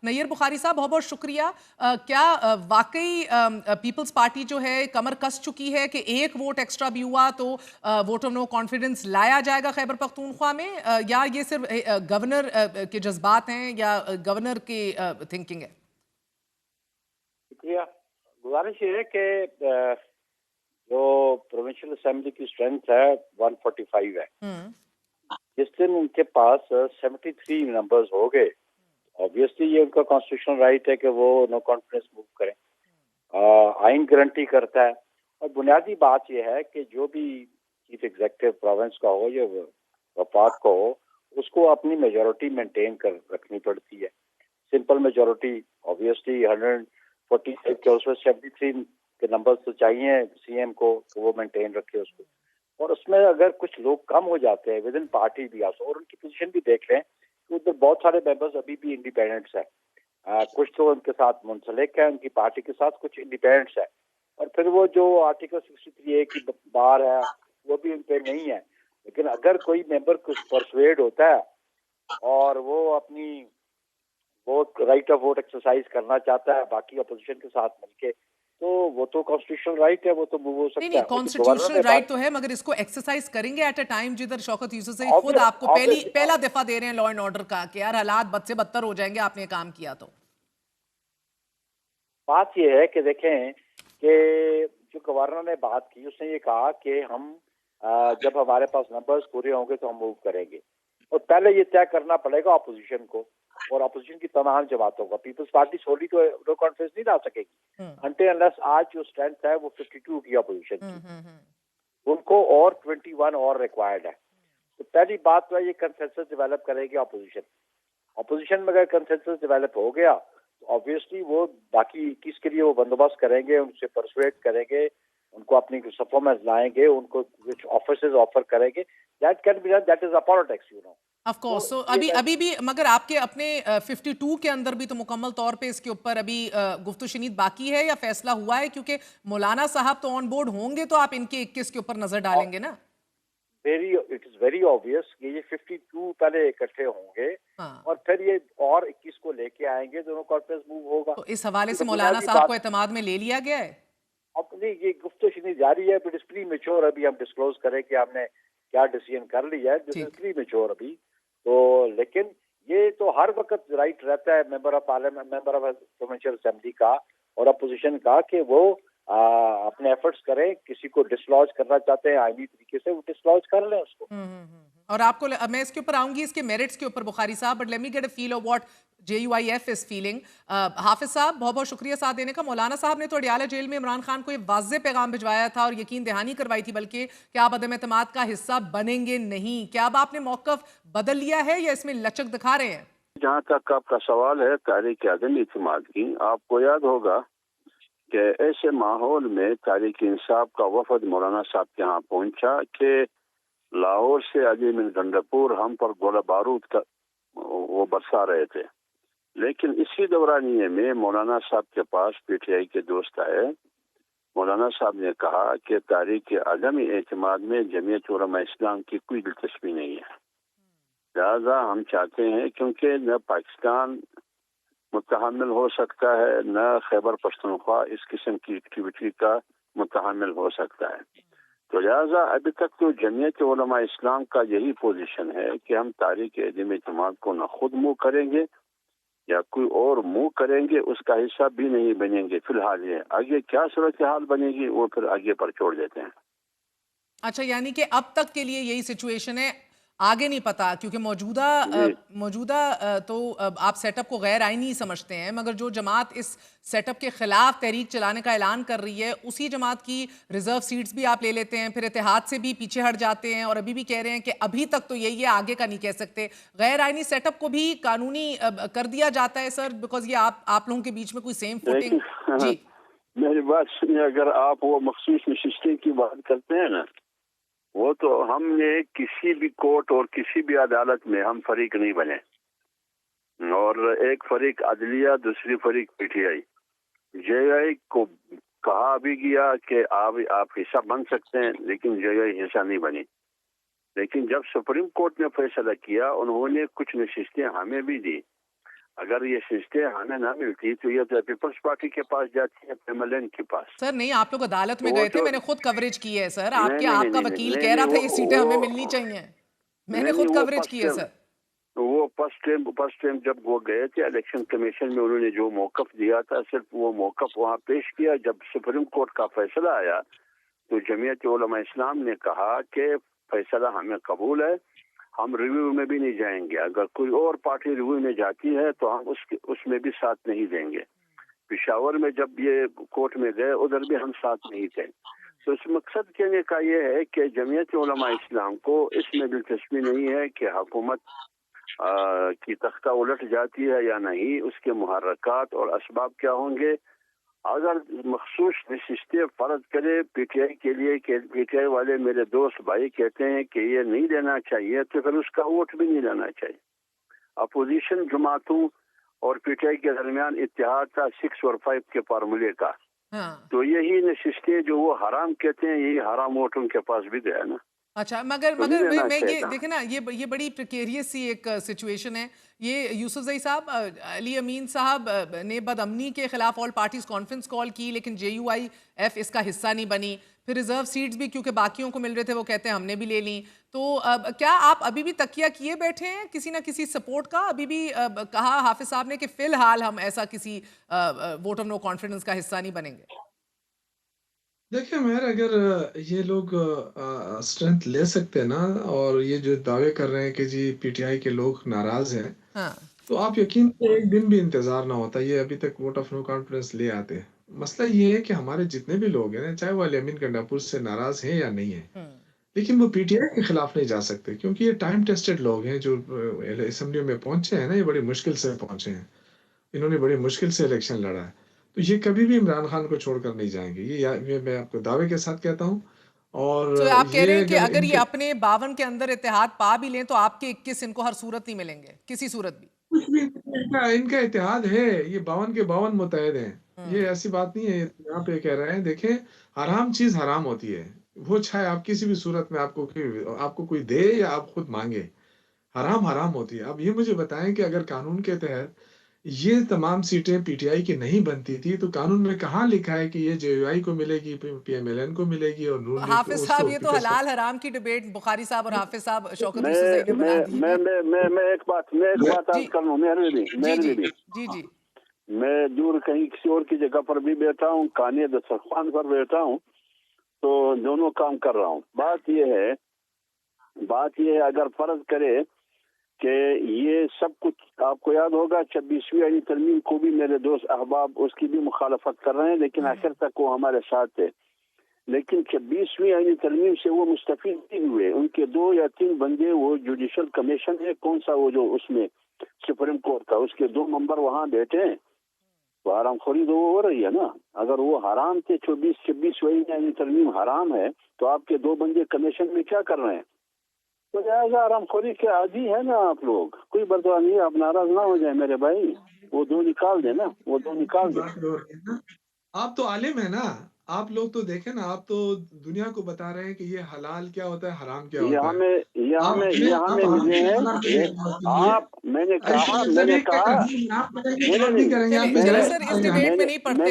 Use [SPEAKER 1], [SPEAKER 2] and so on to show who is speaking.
[SPEAKER 1] نیر بخاری صاحب بہت بہت شکریہ. کیا واقعی پیپلز پارٹی جو ہے کمر کس چکی ہے کہ ایک ووٹ ایکسٹرا بھی ہوا تو ووٹ آف نو کانفیڈنس لایا جائے گا خیبر پختونخوا میں، یا یہ صرف گورنر کے جذبات ہیں یا گورنر کی تھنکنگ ہے؟
[SPEAKER 2] شکریہ. گزارش یہ ہے کہ جو پروونشل اسمبلی کی اسٹرینتھ ہے 145 ہے. جس دن ان کے پاس 73 نمبرز ہو گئے، obviously یہ ان کا کانسٹیٹیوشنل رائٹ ہے کہ وہ نو کانفیڈنس موو کریں. آئین گارنٹی کرتا ہے. اور بنیادی بات یہ ہے کہ جو بھی چیف ایگزیکٹو پروونس کا ہو یا وفاق کا ہو، اس کو اپنی میجورٹی مینٹین کر رکھنی پڑتی ہے. سمپل میجورٹی obviously 145 کے اس میں 73 کے نمبر تو چاہیے سی ایم کو کہ وہ مینٹین رکھے اس کو. اور اس میں اگر کچھ لوگ کم ہو جاتے ہیں ود ان پارٹی بھی آسو، اور ان کی پوزیشن بھی دیکھ لیں کہ ادھر بہت سارے ممبرز ابھی بھی انڈیپینڈنٹس ہیں. کچھ تو ان کے ساتھ منسلک ہیں ان کی پارٹی کے ساتھ، کچھ انڈیپینڈنٹس ہیں. اور پھر وہ جو آرٹیکل 63A کی بار ہے وہ بھی ان پہ نہیں ہے. لیکن اگر کوئی ممبر کچھ پرسویڈ ہوتا ہے اور وہ اپنی vote right of vote exercise کرنا چاہتا ہے باقی اپوزیشن کے ساتھ مل کے، تو وہ تو کانسٹیٹیوشنل رائٹ ہے، وہ تو موو ہو سکتا ہے.
[SPEAKER 1] نہیں کانسٹیٹیوشنل رائٹ تو ہے، مگر اس کو ایکسرسائز کریں گے ایٹ اے ٹائم جدھر شوکت یوسف زئی خود آپ کو پہلا دفعہ دے رہے ہیں لا اینڈ آرڈر کا کہ یار حالات بد سے بدتر ہو جائیں گے آپ نے کام کیا تو.
[SPEAKER 2] بات یہ ہے کہ دیکھیں کہ جو گورنر نے بات کی اس نے یہ کہا کہ ہم جب ہمارے پاس نمبرز پورے ہوں گے تو ہم موو کریں گے. اور پہلے یہ طے کرنا پڑے گا اپوزیشن کو اور اپوزیشن کی تمام جماعتوں کا. پیپلز پارٹی سولی تو نو کانفیڈنس نہیں لا سکے گی انٹل انلیس آج جو اسٹرینتھ ہے وہ 52 کی اپوزیشن کی. ان کو اور 21 اور ریکوائرڈ ہے. تو پہلی بات تو ہے یہ کنسنسس ڈیولپ کرے گی اپوزیشن. اپوزیشن میں اگر کنسنسس ڈیولپ ہو گیا تو obviously وہ باقی 21 کے لیے وہ بندوبست کریں گے، ان سے پرسویٹ کریں گے، ان کو اپنی صفوں میں لائیں گے، ان کو کچھ آفیسز آفر کریں گے. That can be done, that is a politics you know.
[SPEAKER 1] Of course. So ابھی بھی مگر آپ کے اپنے 52 کے اندر بھی تو مکمل طور پہ اس کے اوپر ابھی گفت و شنید باقی ہے یا فیصلہ ہوا ہے؟ کیونکہ مولانا صاحب تو آن بورڈ ہوں گے تو آپ ان کے 21 کے اوپر نظر ڈالیں گے نا.
[SPEAKER 2] اٹ از ویری آبویس کہ یہ 52 پہلے اکٹھے ہوں گے اور پھر یہ اور 21 کو لے کے آئیں گے، دونوں کانفرنس موو ہوگا.
[SPEAKER 1] تو اس حوالے سے مولانا صاحب کو اعتماد میں لے لیا گیا ہے؟
[SPEAKER 2] اپنی یہ گفت و شنید جاری ہے، بٹ اس پری میچور ابھی ہم ڈسکلوز کریں کہ ہم نے کیا ڈیسیژن کر لیا ہے. دس از پری میچور ابھی تو. لیکن یہ تو ہر وقت رائٹ رہتا ہے member of parliament, member of provincial assembly کا اور اپوزیشن کا کہ وہ اپنے ایفرٹس کریں. کسی کو ڈسلوج کرنا چاہتے ہیں آئینی طریقے سے، وہ ڈسلوج کر لیں اس کو.
[SPEAKER 1] اور آپ کو میں اس کے اوپر آؤں گی اس کے میرٹس کے اوپر بخاری صاحب، but let me get a feel of what JUIF is feeling. Hafiz صاحب بہت بہت شکریہ ساتھ دینے کا. مولانا صاحب نے تو اڈیالہ جیل میں عمران خان کو یہ واضح پیغام بھجوایا تھا اور یقین دہانی کروائی تھی بلکہ کہ آپ عدم اعتماد کا حصہ بنیں گے نہیں. کیا اب آپ نے موقف بدل لیا ہے یا اس میں لچک دکھا رہے ہیں؟
[SPEAKER 3] جہاں تک آپ کا سوال ہے تحریک عدم اعتماد کی، آپ کو یاد ہوگا کہ ایسے ماحول میں تحریک انصاف کا وفد مولانا صاحب کے ہاں پہنچا کہ لاہور سے علی من گنڈپور ہم پر گولہ بارود کا وہ برسا رہے تھے. لیکن اسی دورانیے میں مولانا صاحب کے پاس PTI کے دوست آئے. مولانا صاحب نے کہا کہ تحریک عدم اعتماد میں جمعیت علماء اسلام کی کوئی دلچسپی نہیں ہے، لہذا ہم چاہتے ہیں کیونکہ نہ پاکستان متحمل ہو سکتا ہے نہ خیبر پختونخوا اس قسم کی ایکٹیویٹی کا متحمل ہو سکتا ہے. تو لہٰذا ابھی تک تو جمعیت علماء اسلام کا یہی پوزیشن ہے کہ ہم تحریک عدم اعتماد کو نہ خود موو کریں گے یا کوئی اور موو کریں گے، اس کا حصہ بھی نہیں بنیں گے فی الحال. یہ آگے کیا صورتحال بنے گی وہ پھر آگے پر چھوڑ دیتے ہیں.
[SPEAKER 1] اچھا، یعنی کہ اب تک کے لیے یہی سچویشن ہے، آگے نہیں پتا کیونکہ موجودہ تو آپ سیٹ اپ کو غیر آئینی سمجھتے ہیں، مگر جو جماعت اس سیٹ اپ کے خلاف تحریک چلانے کا اعلان کر رہی ہے اسی جماعت کی ریزرو سیٹس بھی آپ لے لیتے ہیں، پھر اتحاد سے بھی پیچھے ہٹ جاتے ہیں اور ابھی بھی کہہ رہے ہیں کہ ابھی تک تو یہی ہے، آگے کا نہیں کہہ سکتے. غیر آئینی سیٹ اپ کو بھی قانونی کر دیا جاتا ہے سر، بیکاز یہ آپ لوگوں کے بیچ میں کوئی سیم فوٹنگ. جی
[SPEAKER 3] میری بات سنیے، اگر آپ وہ مخصوص نشستیں کی بات کرتے ہیں نا، وہ تو ہم نے کسی بھی کورٹ اور کسی بھی عدالت میں ہم فریق نہیں بنے، اور ایک فریق عدلیہ دوسری فریق PTI. JI کو کہا بھی گیا کہ آپ حصہ بن سکتے ہیں لیکن JI حصہ نہیں بنی. لیکن جب سپریم کورٹ نے فیصلہ کیا انہوں نے کچھ نشستیں ہمیں بھی دی. اگر یہ سیٹیں ہمیں نہ ملتی تو یہ پیپلز پارٹی کے پاس جاتی ہے، PMLN کے پاس.
[SPEAKER 1] سر نہیں، آپ لوگ عدالت میں
[SPEAKER 3] تو
[SPEAKER 1] گئے تھے،
[SPEAKER 3] تو
[SPEAKER 1] میں نے خود کوریج کی ہے سر. آپ
[SPEAKER 3] نہیں
[SPEAKER 1] کے
[SPEAKER 3] نہیں
[SPEAKER 1] آپ کا
[SPEAKER 3] نہیں
[SPEAKER 1] وکیل
[SPEAKER 3] نہیں
[SPEAKER 1] کہہ رہا
[SPEAKER 3] نہیں
[SPEAKER 1] تھا یہ سیٹیں ہمیں
[SPEAKER 3] وہ
[SPEAKER 1] ملنی چاہیے. میں نے
[SPEAKER 3] نہیں
[SPEAKER 1] خود
[SPEAKER 3] وہ
[SPEAKER 1] کوریج کی ہے سر.
[SPEAKER 3] وہ فرسٹ ٹائم جب وہ گئے تھے الیکشن کمیشن میں، انہوں نے جو موقف دیا تھا صرف وہ موقف وہاں پیش کیا. جب سپریم کورٹ کا فیصلہ آیا تو جمعیت علماء اسلام نے کہا کہ فیصلہ ہمیں قبول ہے، ہم ریویو میں بھی نہیں جائیں گے. اگر کوئی اور پارٹی ریویو میں جاتی ہے تو ہم اس میں بھی ساتھ نہیں دیں گے. پشاور میں جب یہ کورٹ میں گئے ادھر بھی ہم ساتھ نہیں تھے. تو اس مقصد کہنے کا یہ ہے کہ جمعیت علماء اسلام کو اس میں دلچسپی نہیں ہے کہ حکومت کی تختہ الٹ جاتی ہے یا نہیں، اس کے محرکات اور اسباب کیا ہوں گے. اگر مخصوص نشستیں فرض کرے پی ٹی آئی کے لیے کہ پی ٹی آئی والے میرے دوست بھائی کہتے ہیں کہ یہ نہیں لینا چاہیے، تو پھر اس کا ووٹ بھی نہیں لینا چاہیے. اپوزیشن جماعتوں اور پی ٹی آئی کے درمیان اتحاد تھا 6 اور 5 کے فارمولے کا. تو یہی نشستیں جو وہ حرام کہتے ہیں، یہی حرام ووٹ ان کے پاس بھی گیا نا.
[SPEAKER 1] اچھا، مگر میں یہ دیکھیں نا، یہ بڑی پریکیریس سی ایک سچویشن ہے. یہ یوسف زئی صاحب، علی امین صاحب نے بدامنی کے خلاف آل پارٹیز کانفرنس کال کی، لیکن جے یو آئی ایف اس کا حصہ نہیں بنی. پھر ریزرو سیٹس بھی کیونکہ باقیوں کو مل رہے تھے، وہ کہتے ہیں ہم نے بھی لے لیں. تو کیا آپ ابھی بھی تکیہ کیے بیٹھے ہیں کسی نہ کسی سپورٹ کا؟ ابھی بھی کہا حافظ صاحب نے کہ فی الحال ہم ایسا کسی ووٹ آف نو کانفیڈنس کا حصہ نہیں بنیں گے.
[SPEAKER 4] دیکھیں مہر، اگر یہ لوگ اسٹرینتھ لے سکتے نا، اور یہ جو دعوے کر رہے ہیں کہ جی پی ٹی آئی کے لوگ ناراض ہیں، تو آپ یقین کریں ایک دن بھی انتظار نہ ہوتا، یہ ابھی تک ووٹ آف نو کانفیڈنس لے آتے. مسئلہ یہ ہے کہ ہمارے جتنے بھی لوگ ہیں، چاہے وہ علی امین گنڈاپور سے ناراض ہیں یا نہیں ہیں، لیکن وہ پی ٹی آئی کے خلاف نہیں جا سکتے، کیونکہ یہ ٹائم ٹیسٹڈ لوگ ہیں جو اسمبلی میں پہنچے ہیں نا. یہ بڑی مشکل سے پہنچے ہیں، انہوں نے بڑی مشکل سے الیکشن لڑا ہے. تو یہ کبھی بھی عمران خان کو چھوڑ کر نہیں جائیں گے، یہ میں آپ کو دعوے کے ساتھ کہتا ہوں. اور
[SPEAKER 1] تو آپ کہہ رہے ہیں کہ
[SPEAKER 4] اگر
[SPEAKER 1] اگر یہ اپنے 52 کے اندر اتحاد پا بھی لیں تو آپ کے 21 ان کو ہر صورت نہیں ملیں گے، کسی صورت بھی.
[SPEAKER 4] کچھ بھی ان کا اتحاد ہے، یہ 52 کے 52 متحد ہیں. یہ ایسی بات نہیں ہے یہاں پہ کہہ رہے ہیں. دیکھیں، حرام چیز حرام ہوتی ہے، وہ چاہے آپ کسی بھی صورت میں آپ کو کوئی دے یا آپ خود مانگے، حرام حرام ہوتی ہے. اب یہ مجھے بتائیں کہ اگر قانون کے تحت یہ تمام سیٹیں پی ٹی آئی کی نہیں بنتی تھی تو قانون میں کہاں لکھا ہے کہ یہ جے یو آئی کو ملے گی، پی ایم ایل این کو ملے گی اور نون لیگ کو؟
[SPEAKER 1] حافظ صاحب، یہ تو حلال حرام کی ڈیبیٹ بخاری صاحب اور حافظ صاحب شوکت
[SPEAKER 3] میں
[SPEAKER 1] یوسف زئی نے بنا دی ہے.
[SPEAKER 3] میں ایک بات عرض کر لوں.
[SPEAKER 1] جی
[SPEAKER 3] میں دور کہیں کسی اور کی جگہ پر بھی بیٹھا ہوں، کانے دسترخوان پر بیٹھا ہوں، تو دونوں کام کر رہا ہوں. بات یہ ہے اگر فرض کرے کہ یہ سب کچھ آپ کو یاد ہوگا 26ویں آئینی ترمیم کو بھی میرے دوست احباب اس کی بھی مخالفت کر رہے ہیں، لیکن آخر تک وہ ہمارے ساتھ تھے. لیکن 26ویں آئینی ترمیم سے وہ مستفید نہیں ہوئے. ان کے 2 یا 3 بندے، وہ جوڈیشل کمیشن ہے کون سا، وہ جو اس میں سپریم کورٹ کا، اس کے 2 ممبر وہاں بیٹھے ہیں. تو حرام خوری تو وہ ہو رہی ہے نا. اگر وہ حرام تھے، 26ویں آئینی ترمیم حرام ہے، تو آپ کے 2 بندے کمیشن میں کیا کر رہے ہیں؟ تو لہٰذا آرام خوری کے عادی ہے نا آپ لوگ. کوئی برتوا نہیں ہے، آپ ناراض نہ ہو جائیں میرے بھائی. وہ 2 نکال دیں نا، وہ 2 نکال دیں.
[SPEAKER 4] آپ تو عالم ہیں نا، آپ لوگ تو دیکھیں نا، آپ تو دنیا کو بتا رہے ہیں کہ یہ حلال کیا ہوتا ہے، حرام کیا ہوتا ہے.
[SPEAKER 3] یہاں میں ملے ہیں. میں نے کہا
[SPEAKER 1] چلیں سر، اس ڈیبیٹ میں نہیں پڑھتے.